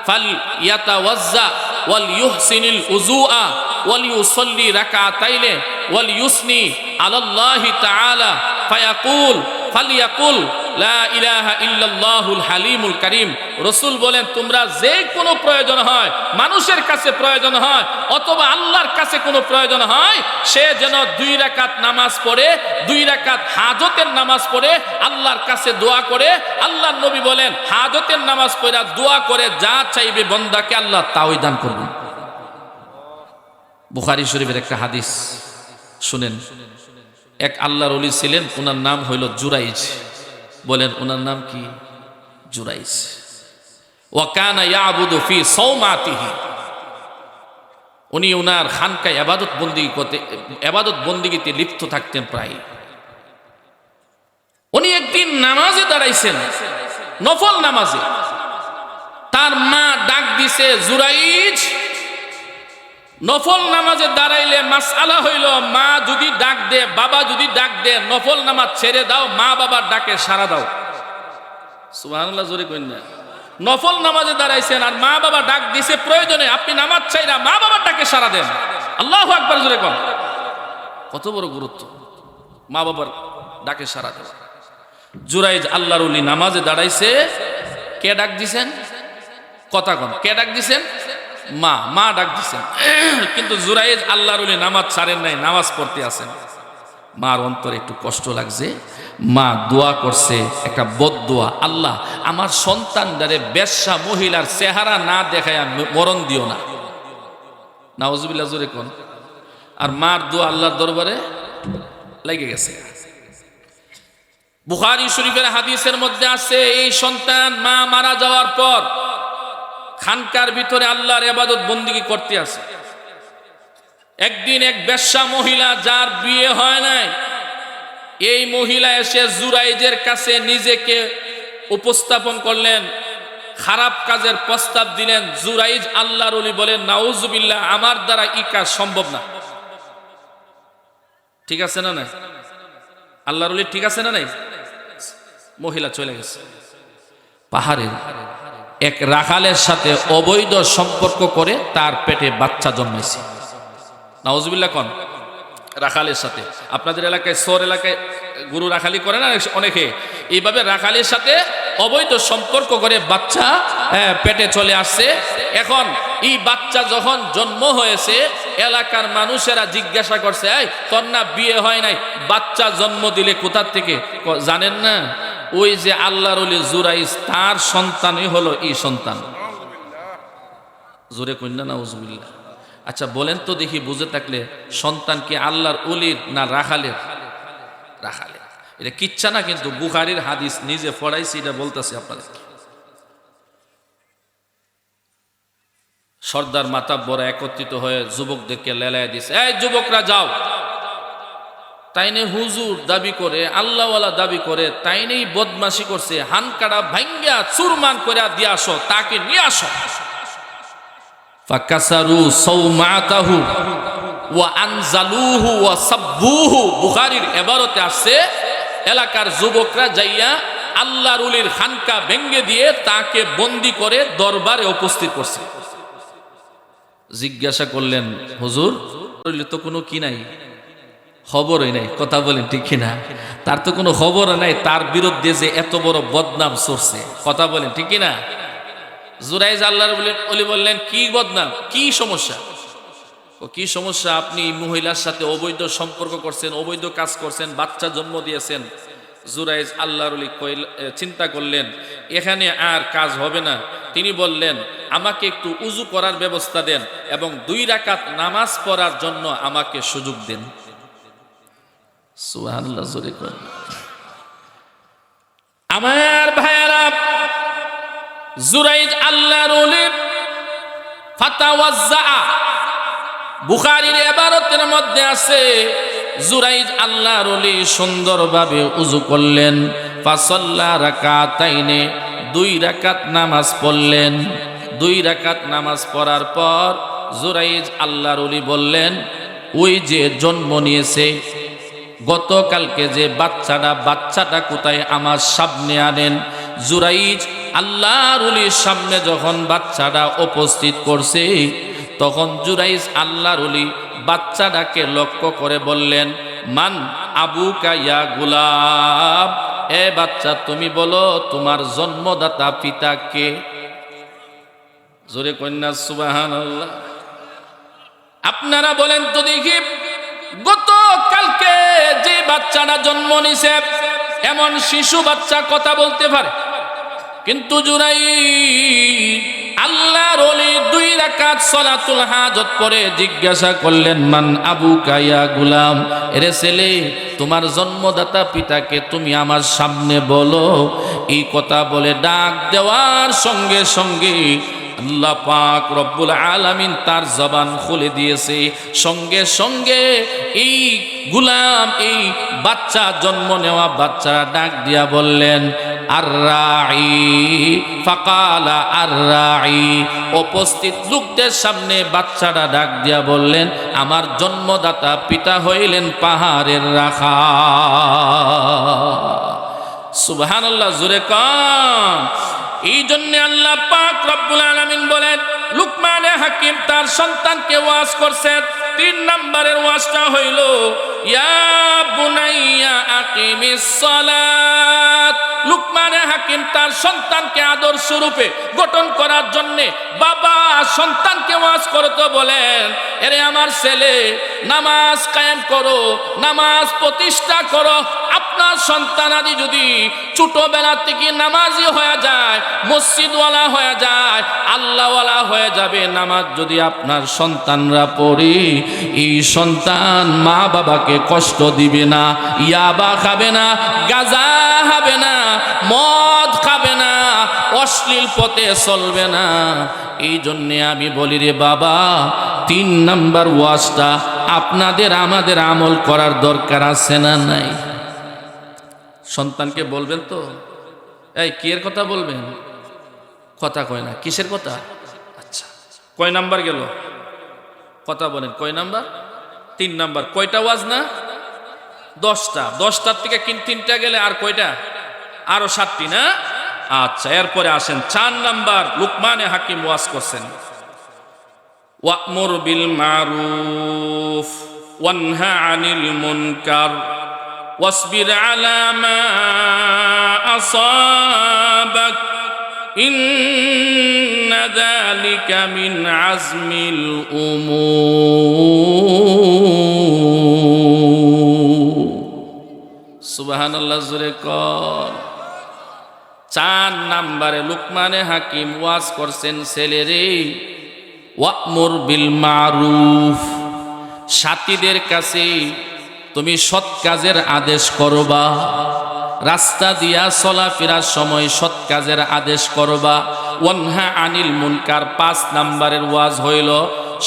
ফালইয়াতাওয়াজ্জা ওয়াল ইউহসিনিল উযুআ ওয়াল ইউসাল্লি রাকাতাইনে ওয়াল ইউসনি আলাল্লাহি তাআলা ফালিয়াকুল লা ইলাহা ইল্লাল্লাহুল হালিমুল কারীম। রাসূল বলেন, তোমরা যে কোনো প্রয়োজন হয়, মানুষের কাছে প্রয়োজন হয় অথবা আল্লাহর কাছে কোনো প্রয়োজন হয়, সে যেন 2 রাকাত নামাজ পড়ে, 2 রাকাত হাজতের নামাজ পড়ে আল্লাহর কাছে দোয়া করে। আল্লাহর নবী বলেন, হাজতের নামাজ পড়া দোয়া করে যা চাইবে বান্দাকে আল্লাহ তাই দান করবেন। বুখারী শরীফের একটা হাদিস শুনেন। এক আল্লাহর ওলি ছিলেন, ওনার নাম হইল জুরাইজ। বলেন, ওনার নাম কি? জুরাইজ। ওয়া কানা ইয়াবুদু ফি সাওমাতিহি। উনি ওনার খানকায় ইবাদত বন্দেগীতে লিপ্ত থাকতেন প্রায়। উনি একদিন নামাজে দাঁড়াইছেন, নফল নামাজে। তার মা ডাক দিছে, জুরাইজ। নফল নামাজে দাঁড়াইলে মাসআলা হইল, মা যদি ডাক দে, বাবা যদি ডাক দে, নফল নামাজ ছেড়ে দাও, মা বাবার ডাকে সাড়া দাও। সুবহানাল্লাহ, জোরে কইন না। নফল নামাজে দাঁড়াইছেন আর মা বাবা ডাক দিছে, প্রয়োজনে আপনি নামাজ চাইরা মা বাবার ডাকে সাড়া দেন। আল্লাহু আকবার, জোরে কোন। কত বড় গুরুত্ব মা বাবার ডাকে সাড়া দেওয়া। জুরাইজ আল্লাহর ওলি নামাজে দাঁড়াইছে, কে ডাক দিছেন? কথা কোন, কে ডাক দিছেন? মা ডাক দিছেন। কিন্তু জুরাইজ আল্লাহর ওলি নামাজ ছাড়েন নাই, নামাজ পড়তে আছেন। মার অন্তরে একটু কষ্ট লাগছে। মা দোয়া করছে, একটা বদদোয়া, আল্লাহ আমার সন্তানদারে বেশ্যা মহিলার চেহারা না দেখায় মরণ দিও না। নাউজুবিল্লাহ, জোরে কোন। আর মার দোয়া আল্লাহর দরবারে লেগে গেছে। বুখারী শরীফের হাদিসের মধ্যে আছে, এই সন্তান মা মারা যাওয়ার পর খানকার ভিতরে আল্লাহর ইবাদত বন্দেগী করতে আছে। একদিন এক বেশ্যা মহিলা, যার বিয়ে হয় নাই, এই মহিলা এসে জুরাইজের কাছে নিজেকে উপস্থাপন করলেন, খারাপ কাজের প্রস্তাব দিলেন। জুরাইজ আল্লাহর ওলি বলেন, নাউজুবিল্লাহ, আমার দ্বারা এই কাজ সম্ভব না। ঠিক আছে না নাই? আল্লাহর ওলি ঠিক আছে না নাই? মহিলা চলে গেছে। পাহাড়ের এক রাখালের সাথে অবৈধ সম্পর্ক করে তার পেটে বাচ্চা জন্মাইছে। নাউজুবিল্লাহ কোন। রাখালের সাথে, আপনাদের এলাকায় শহর এলাকায় গরু রাখালি করে না অনেকে, এইভাবে রাখালের সাথে অবৈধ সম্পর্ক করে বাচ্চা পেটে চলে আসছে। এখন এই বাচ্চা যখন জন্ম হয়েছে, এলাকার মানুষেরা জিজ্ঞাসা করছে, এই তোর না বিয়ে হয় নাই, বাচ্চা জন্ম দিলে কোথার থেকে? জানেন না, ওই যে আল্লাহর ওলি জুরাইজ, তার সন্তানই হলো এই সন্তান। জোরে কন্যা, নাউজুবিল্লাহ। আচ্ছা বলেন তো দেখি, বুঝে থাকলে, সন্তান কি আল্লাহর ওলির না রাখালের? রাখালের। এটা কিচ্ছা না, কিন্তু বুখারীর হাদিস, নিজে পড়াইছি, এটা বলতেছি আপনাদের। সর্দার মাতাব্বর একত্রিত হয়ে যুবকদেরকে লেলায় দিছে, এই যুবকরা যাও। তাইনে হুজুর দাবি করে, আল্লাহওয়ালা দাবি করে, তাইনেই বদমাশি করছে, হানকাড়া ভাঙ্গা চুরমান করে দিয়ে আসো, তাকে নিয়ে আসো। ফাকাসারু সাওমাতাহু ওয়া আনজালুহু ওয়া সাব্বুহু। বুখারীর ইবারতে আছে, এলাকার যুবকরা যাইয়া আল্লাহর ওলির খানকা ভেঙ্গে দিয়ে তাকে বন্দি করে দরবারে উপস্থিত করছে। জিজ্ঞাসা করলেন, হুজুর তো কোনো কি নাই, খবরই নাই, কথা বলেন ঠিক কিনা? তার তো কোনো খবর নাই, তার বিরুদ্ধে যে এত বড় বদনাম চলছে, কথা বলেন ঠিক কিনা? জুরাইজ আল্লাহর ওলি বললেন, কি বদনাম, কি সমস্যা? কি সমস্যা? আপনি মহিলার সাথে অবৈধ সম্পর্ক করছেন, অবৈধ কাজ করছেন, বাচ্চা জন্ম দিয়েছেন। জুরাইজ আল্লাহর ওলি চিন্তা করলেন এখানে আর কাজ হবে না। তিনি বললেন, আমাকে একটু উজু করার ব্যবস্থা দেন এবং 2 রাকাত নামাজ পড়ার জন্য আমাকে সুযোগ দেন। সুবহানাল্লাহ, জোরে করেন। আমার ভাইয়েরা, জুরাইজ আল্লাহর ওলি ফাতাওয়াজ্জা, বুখারীর ইবারতের মধ্যে আছে, জুরাইজ আল্লাহর ওলি সুন্দরভাবে উযু করলেন, ফাসাল্লা রাকাতাইনে, 2 রাকাত নামাজ পড়লেন। 2 রাকাত নামাজ পড়ার পর জুরাইজ আল্লাহর ওলি বললেন, ওই যে জন্ম নিয়েছে গতকালকে যে বাচ্চাটা কোথায়, আমার সামনে আনেন। জুরাইজ আল্লাহর ওলির সামনে যখন বাচ্চাটা উপস্থিত করছে, তখন জুরাইজ আল্লাহর ওলি বাচ্চাটাকে লক্ষ্য করে বললেন, মান আবুকা ইয়া গুলাম, এ বাচ্চা তুমি বলো তোমার জন্মদাতা পিতা কে? জোরে কন্যা সুবহানাল্লাহ। আপনারা বলেন তো দেখি, গতকালকে যে বাচ্চাটা জন্ম নিছে, এমন শিশু বাচ্চা কথা বলতে পারে? কিন্তু জুরাইজ আল্লাহর ওলি 2 রাকাত সালাতুল হাজত পড়ে জিজ্ঞাসা করলেন, মান আবুকা ইয়া গুলাম, এরে ছেলে তোমার জন্মদাতা পিতাকে তুমি আমার সামনে বলো। এই কথা বলে ডাক দেওয়ার সঙ্গে সঙ্গে আল্লাহ পাক রব্বুল আলামিন তার জবান খুলে দিয়েছে। সঙ্গে সঙ্গে এই গুলাম, এই বাচ্চা, জন্ম নেওয়া বাচ্চা ডাক দিয়া বললেন, আর-রাঈ, ফাকালা আর-রাঈ। উপস্থিত লোকদের সামনে বাচ্চাটা ডাক দিয়া বললেন, আমার জন্মদাতা পিতা হইলেন পাহাড়ের রাখা। সুবহানাল্লাহ, জোরে কন। এই জন্য আল্লাহ পাক রব্বুল আলামিন বলেন, লুকমানে হাকিম তার সন্তানকে ওয়াজ করছেন। 3 নম্বরের ওয়াজটা হইল, ইয়া বুনাইয়া আকিমিস সালাত। লুকমানে হাকিম তার সন্তানকে আদর্শ রূপে গঠন করার জন্য বাবা সন্তানকে ওয়াজ করতে বলেন, এরে আমার ছেলে, নামাজ কায়েম করো, নামাজ প্রতিষ্ঠা করো। আপনার সন্তান আদি যদি ছোটবেলা থেকে নামাজি হয়ে যায়, মসজিদওয়ালা হয়ে যায়, আল্লাহওয়ালা হয়ে যাবে। নামাজ যদি আপনার সন্তানরা পড়ে, এই সন্তান মা বাবাকে কষ্ট দিবে না, ইয়াবা খাবে না, গাঁজা খাবে না, মদ খাবে না, অশ্লীল পথে চলবে না। এই জন্যে আমি বলি রে বাবা, 3 নাম্বার ওয়াজটা আপনাদের আমাদের আমল করার দরকার আছে না নাই? সন্তানকে বলবেন তো, এই কি এর কথা বলবেন? কথা কয় না, কিসের কথা? আচ্ছা, কয় নাম্বার গেল? কথা বলেন, কয় নাম্বার? 3 নাম্বার। কয়টা ওয়াজ না? 10টা। 10টার থেকে 3টা গেলে আর কয়টা? আরো 7টি না? আচ্ছা, এরপরে আসেন 4 নাম্বার। লুকমানে হাকিম ওয়াজ করছেন, ওয়া'মুর বিল মারুফ ওয়ানহা আনিল মুনকার ওয়াসবির আলা মা আসাবাক ইন্না যালিকা মিন আজমিল উমুর। সুবহানাল্লাহ, জোরে কর। 4 নাম্বারে লুকমানে হাকিম ওয়াজ করছেন, ছেলেরে, ওয়া'মুর বিল মারুফ, সাথীদের কাছে তুমি সৎ কাজের আদেশ করবা। রাস্তা দিয়া চলাফেরার সময় সৎ কাজের আদেশ করবা। ওয়ানহা আনিল মুনকার 5 নাম্বারের ওয়াজ হইল,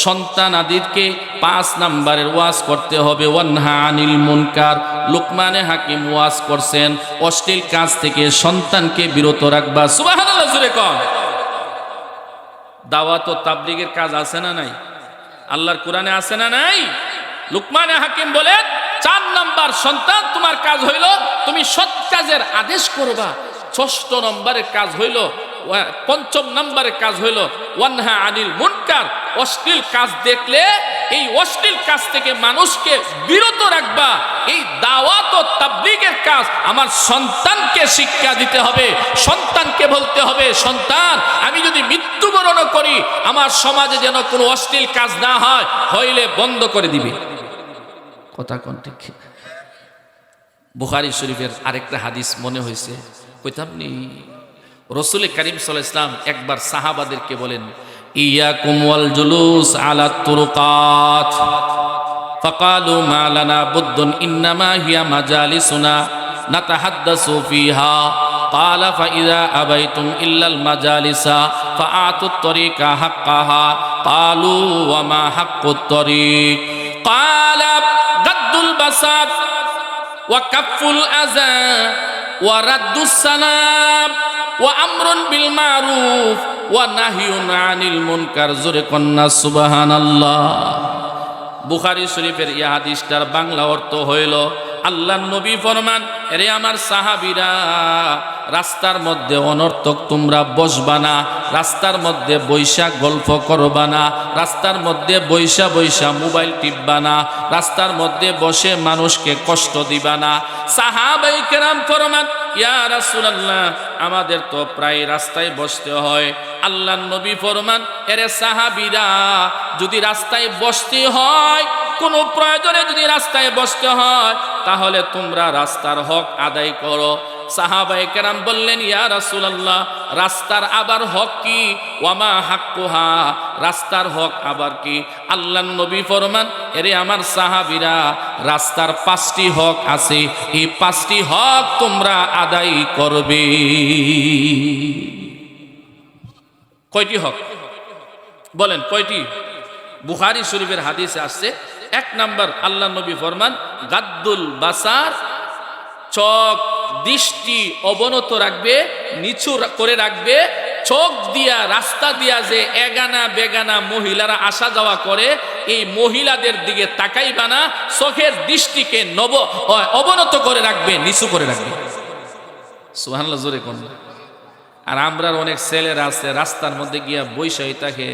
সন্তান আদিকে 5 নাম্বারের ওয়াজ করতে হবে। ওয়ানহা আনিল মুনকার, লুকমানে হাকিম ওয়াজ করছেন, অশ্লীল কাজ থেকে সন্তানকে বিরত রাখবা। সুবহানাল্লাহ, জোরে কর। দাওয়াত ও তাবলীগের কাজ আছে না নাই? আল্লাহর কোরআনে আছে না নাই? লুকমান হাকিম বলেন 4 নাম্বার সন্তান তোমার কাজ হইল তুমি সৎ কাজের আদেশ করবা। 6 নম্বরের কাজ হইল 5ম নম্বরের কাজ হইল ওয়ানহা আনিল মুনকার, অশ্লীল কাজ দেখলে এই অশ্লীল কাজ থেকে মানুষকে বিরত রাখবা। এই দাওয়াত ও তাবলীগের কাজ আমার সন্তানকে শিক্ষা দিতে হবে। সন্তানকে বলতে হবে, সন্তান আমি যদি মৃত্যুবরণ করি আমার সমাজে যেন কোনো অশ্লীল কাজ না হয়, হইলে বন্ধ করে দিবে। কথা কোন ঠিক? বুখারী শরীফের আরেকটা হাদিস মনে হয়েছে, কইতাম নি রাসূল করিম সাল্লাল্লাহু আলাইহি ওয়াসাল্লাম একবার সাহাবাদেরকে বলেন, ইয়াকুম ওয়াল জুলুস আলা তুরুকাত ফাকালু মা লানা বুদ্দুন ইন্নামা হিয়া মাজালিসুনা নাতাহাদ্দাসু ফিহা ক্বালা ফাইযা আবাইতুম ইল্লাল মাজালিসা ফাআতুত তরিকা হাক্কাহা ক্বালু ওয়া মা হাক্কুত তরিক ক্বালা গাদ্দুল বাসাত ওয়া কাফুল আযা ওয়া রাদ্দুস সালাম ওয়া আমরুন বিল মারুফ ওয়া নাহিয়ুন আনিল মুনকার। জোরে কন্না সুবহানাল্লাহ। বুখারী শরীফের এই হাদিসটার বাংলা অর্থ হইল, আল্লাহর নবী ফরমান, এরে আমার সাহাবীরা, রাস্তার মধ্যে অনর্থক তোমরা বসবা না, রাস্তার মধ্যে বৈশা গল্প করবা না, রাস্তার মধ্যে বৈশা বৈশা মোবাইল টিপবা না, রাস্তার মধ্যে বসে মানুষকে কষ্ট দিবা না। সাহাবায়ে কেরাম ফরমান, ইয়া রাসূলুল্লাহ আমাদের তো প্রায় রাস্তায় বসতে হয়। আল্লাহর নবী ফরমান, এরে সাহাবীরা, যদি রাস্তায় বসতে হয়, কোনো প্রয়োজনে যদি রাস্তায় বসতে হয়, তাহলে তোমরা রাস্তার হক আদায় করো। সাহাবায়ে কেরাম বললেন, ইয়া রাসূলুল্লাহ রাস্তার আবার হক কি? ওয়ামা হাক্কুহা, রাস্তার হক আবার কি? আল্লাহর নবী ফরমান, এরে আমার সাহাবীরা, রাস্তার 5টি হক আছে, এই 5টি হক তোমরা আদায় করবে। কয়টি হক বলেন, কয়টি? বুখারী শরীফের হাদিসে আসছে, 1 নাম্বার আল্লাহর নবী ফরমান, গাদ্দুল বাসার, চোখ দৃষ্টি অবনত রাখবে, নিচু করে রাখবে। চোখ দিয়া, রাস্তা দিয়া যে এগানা বেগানা মহিলারা আসা যাওয়া করে, এই মহিলাদের দিকে তাকাইবা না, চোখের দৃষ্টিকে অবনত করে রাখবে, নিচু করে রাখবে। সুবহানাল্লাহ, জোরে কোন। আর আমরার অনেক ছেলেরা আছে রাস্তার মধ্যে গিয়া বৈশাই থাকে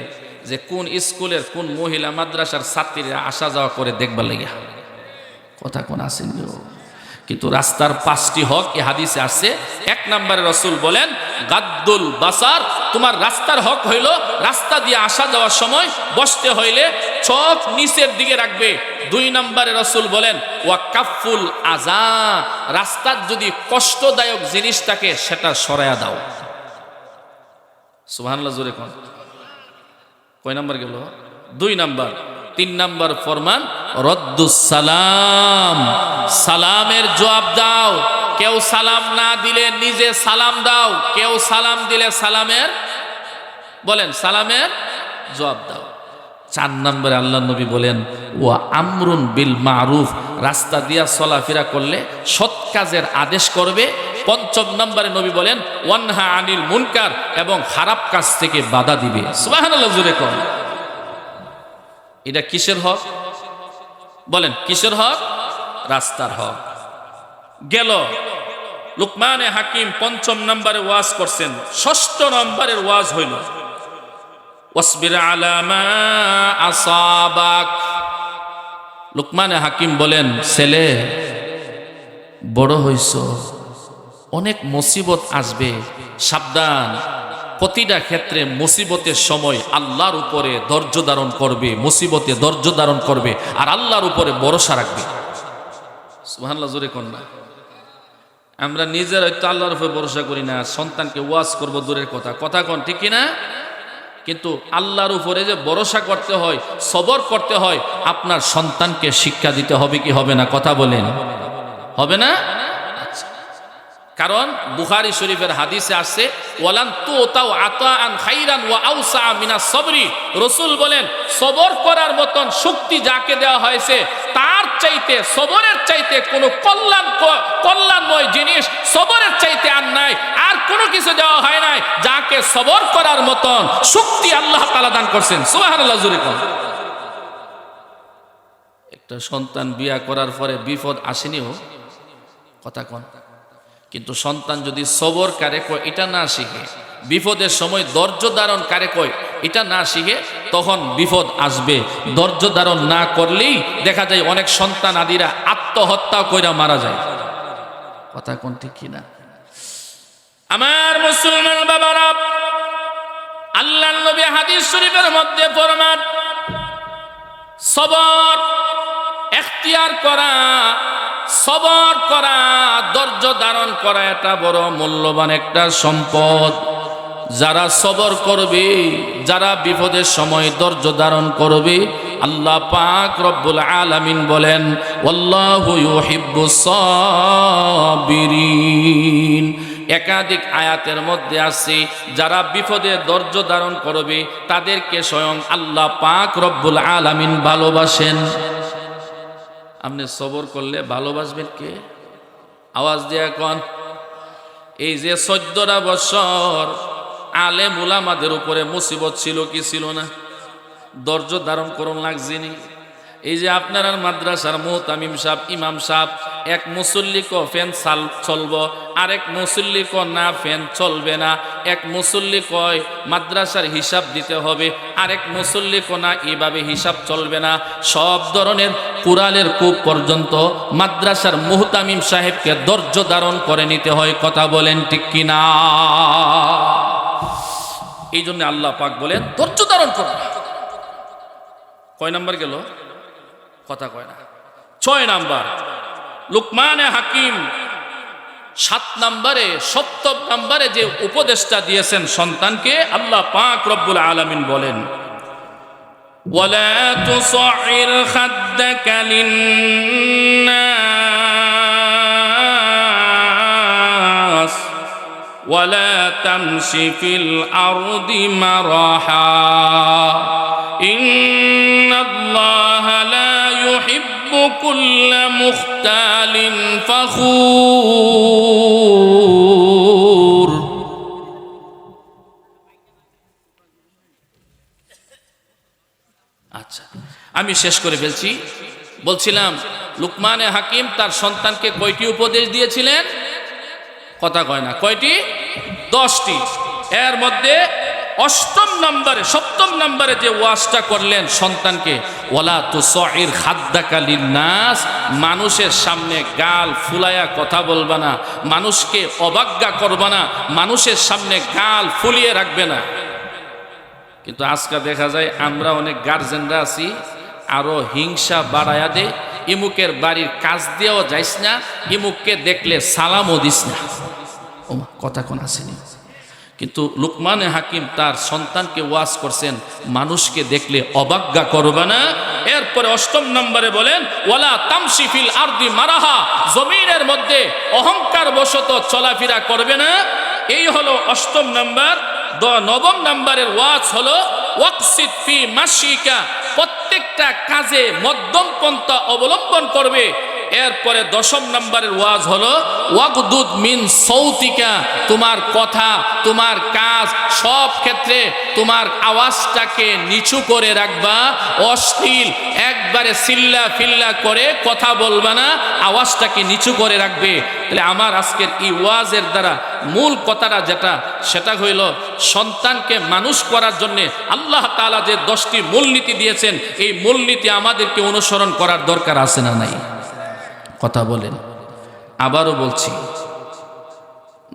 যে কোন স্কুলের কোন মহিলা মাদ্রাসার ছাত্রীরা আসা যাওয়া করে দেখবার লাগিয়া। কথা কোন আসেন? কিন্তু রাস্তার 5টি হক এই হাদিসে আছে। 1 নম্বরে রাসূল বলেন, গাদ্দুল বাসার, তোমার রাস্তার হক হইল রাস্তা দিয়ে আসা যাওয়ার সময় বসতে হইলে চোখ নিচের দিকে রাখবে। 2 নম্বরে রাসূল বলেন, ওয়া কাফুল আযা, রাস্তার যদি কষ্টদায়ক জিনিস থাকে সেটা সরায়া দাও। সুবহানাল্লাহ, জোরে কোন। কয় নাম্বার গেল? 2 নাম্বার। 3 নাম্বার ফরমান, রদ্দুস সালাম, সালামের জবাব দাও। কেউ সালাম না দিলে নিজে সালাম দাও, কেউ সালাম দিলে সালামের, বলেন, সালামের জবাব দাও। 4 নম্বরে আল্লাহ নবী বলেন, ওয়া আমরুন বিল মারুফ, রাস্তা দিয়া চলাফেরা করলে সৎ কাজের আদেশ করবে। 5 নম্বরে নবী বলেন, ওয়ানহা আনিল মুনকার, এবং খারাপ কাজ থেকে বাধা দিবে। সুবহানাল্লাহ, জোরে কোন। এটা কিসের হক বলেন? কিসের হক? রাস্তার হক। গেল। লুকমানে হাকিম 5ম নম্বরে ওয়াজ করছেন। 6ঠ নম্বরের ওয়াজ হইল, ওয়াসবির আলা মা আসাবাক। লুকমানে হাকিম বলেন, ছেলে বড় হইছো, অনেক মুসিবত আসবে, সাবধান। প্রতিটা ক্ষেত্রে মুসিবতের সময় আল্লাহর উপরে ধৈর্য ধারণ করবে, মুসিবতে ধৈর্য ধারণ করবে, আর আল্লাহর উপরে ভরসা রাখবে। সুবহানাল্লাহ, জোরে কোন না। আমরা নিজের হয়তো আল্লাহর উপরে ভরসা করি না, সন্তানকে ওয়াজ করব দূরের কথা। কথা কোন ঠিক কিনা? কিন্তু আল্লাহর উপরে যে ভরসা করতে হয়, সবর করতে হয়, আপনার সন্তানকে শিক্ষা দিতে হবে কি হবে না? কথা বলেন, হবে না? কারণ বুখারী শরীফের হাদিসে আসছে, ওয়ালান তুতাউ আতাআন খাইরান ওয়া আওসা মিনাস সবরি। রাসূল বলেন, সবর করার মতন শক্তি যাকে দেওয়া হয়েছে, তার চাইতে, সবরের চাইতে কোনো কল্যাণময় জিনিস সবরের চাইতে আর নাই, আর কোনো কিছু দেওয়া হয় নাই যাকে সবর করার মতন শক্তি আল্লাহ তাআলা দান করছেন। সুবহানাল্লাহ, জোরে কোন। একটা সন্তান বিয়া করার পরে বিপদ আসেনিও, কথা কন, কিন্তু সন্তান যদি সবর কারে কয় এটা না শিখে, বিপদের সময় ধৈর্য ধারণ কারে কয় এটা না শিখে, তখন বিপদ আসবে। ধৈর্য ধারণ না করলেই দেখা যায় অনেক সন্তান আদিরা আত্মহত্যা কইরা মারা যায়। কথা কোন ঠিক কিনা? আমার মুসলমান বাবারা, আল্লাহর নবী হাদিস শরীফের মধ্যে ফরমান, সবর এখতিয়ার করা, সবর করা, ধৈর্য ধারণ করা, এটা বড় মূল্যবান একটা সম্পদ। যারা সবর করবে, যারা বিপদের সময় ধৈর্য ধারণ করবে, আল্লাহ পাক রব্বুল আলামিন বলেন ওয়াল্লাহু ইউহিব্বুস সাবিরিন। একাধিক আয়াতের মধ্যে আছে যারা বিপদে ধৈর্য ধারণ করবে তাদেরকে স্বয়ং আল্লাহ পাক রব্বুল আলামিন ভালোবাসেন। আপনি সবর করলে ভালোবাসবেন কে? আওয়াজ দিয়ে কোন। এই যে 14টা বছর আলেম উলামাদের উপরে মুসিবত ছিল কি ছিল না? ধৈর্য ধারণ করুন লাগছিনি। এই যে আপনার মাদ্রাসার মুহতামিম সাহেব, ইমাম সাহেব, এক মুসল্লি কো ফ্যান চলব, আরেক মুসল্লি কো না ফ্যান চলবে না, এক মুসল্লি কয় মাদ্রাসার হিসাব দিতে হবে, আরেক মুসল্লি কো না এইভাবে হিসাব চলবে না। সব ধরনের কুরালের কূপ পর্যন্ত মাদ্রাসার মুহতামিম সাহেবকে ধৈর্য ধারণ করে নিতে হয়। কথা বলেন ঠিক কিনা? এই জন্য আল্লাহ পাক বলেন ধৈর্য ধারণ করবে। কয় নাম্বার গেল? কথা কয় না। 6 নাম্বার লুকমানে হাকিম 7 নাম্বারে 70 নাম্বারে যে উপদেশটা দিয়েছেন সন্তানকে, আল্লাহ পাক রব্বুল আলামিন বলেন ওয়ালা তুসাইর খাদ্দাকা লিন্নাস ওয়ালা তামশি ফিল আরদি মারাহা ইন্নাল্লাহা লা ইউহিব্বু কুল্লা মুখতালিন ফখুর। আচ্ছা, আমি শেষ করে ফেলছি। বলছিলাম লুকমানে হাকিম তার সন্তানকে কয়টি উপদেশ দিয়েছিলেন? কথা কয় না। কয়টি? 10টি। এর মধ্যে 8ম নম্বরে 7ম নম্বরে যে ওয়াজটা করলেন সন্তানকে, ওয়ালা তুসাইর খাদ্দাকা লিন্নাস, মানুষের সামনে গাল ফুলায়া কথা বলবা না, মানুষকে অবজ্ঞা করবা না, মানুষের সামনে গাল ফুলিয়ে রাখবে না। কিন্তু আজকে দেখা যায় আমরা অনেক গার্জেনরা আছি আরো হিংসা বাড়ায়া দে, ইমুকের বাড়ির কাজ দিয়েও যাইস না, ইমুককে দেখলে সালামও দিস না। ও কথা কোন আসেনি। কিন্তু লুকমানে হাকিম তার সন্তানকে ওয়াজ করছেন মানুষকে দেখলে অবজ্ঞা করবে না। এরপরে 8ম নম্বরে বলেন ওয়ালা তামশি ফিল আরদি মারাহা, জমিনের মধ্যে অহংকার বশত চলাফেরা করবে না। এই হলো 8ম নম্বর। 9ম নম্বরের ওয়াজ হলো ওয়াকসিদ ফি মাশিকা, প্রত্যেকটা কাজে মধ্যম পন্থা অবলম্বন করবে। এরপরে 10ম নম্বরের ওয়াজ হলো ওয়াকদুদ মিন সৌতিকা, তোমার কথা, তোমার কাজ, সব ক্ষেত্রে তোমার আওয়াজটাকে নিচু করে রাখবা। অশ্লীল একবারে সিল্লা ফিল্লা করে কথা বলবা না, আওয়াজটাকে নিচু করে রাখবে। তাহলে আমার আজকের এই ওয়াজের দ্বারা মূল কথাটা যেটা, সেটা হইল সন্তানকে মানুষ করার জন্য আল্লাহ তাআলা যে 10টি মূলনীতি দিয়েছেন, এই মূলনীতি আমাদেরকে অনুসরণ করার দরকার আছে না নাই? কথা বলেন। আবারও বলছি,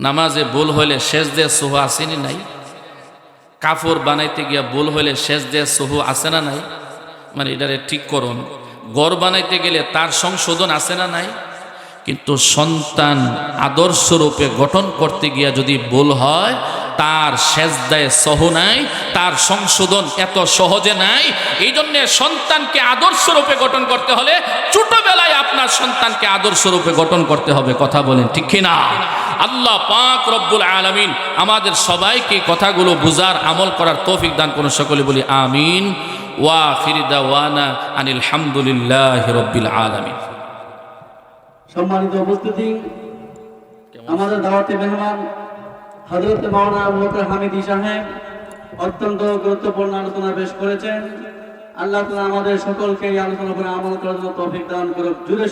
নামাজে ভুল হইলে সেজদে সুহু আসেনি নাই? কাপড় বানাইতে গিয়া ভুল হইলে সেজদে সুহু আসে না নাই? মানে এটারে ঠিক করুন। ঘর বানাইতে গেলে তার সংশোধন আছে না নাই? কিন্তু সন্তান আদর্শ রূপে গঠন করতে গিয়া যদি ভুল হয়, তার সেজদায় সহু নাই, তার সংশোধন এত সহজে নাই। এই জন্য সন্তানকে আদর্শ রূপে গঠন করতে হলে ছোটবেলায় আপনার সন্তানকে আদর্শ রূপে গঠন করতে হবে। কথা বলেন ঠিক কিনা? আল্লাহ পাক রব্বুল আলামিন আমাদের সবাইকে কথাগুলো বুঝার, আমল করার তৌফিক দান করুন। সকলে বলি আমিন। ওয়া আখিরি দাওয়ানা আনিল হামদুলিল্লাহি রাব্বিল আলামিন।
সম্মানিত উপস্থিতি, আমাদের দাওয়াতে মেহমান হযরত মাওলানা আবু বকর হামিদি সাহেব অত্যন্ত গুরুত্বপূর্ণ আলোচনা পেশ করেছেন। আল্লাহ তাআলা আমাদের সকলকে এই আলোচনা করে আমল করার জন্য তৌফিক দান করুক। জুড়ে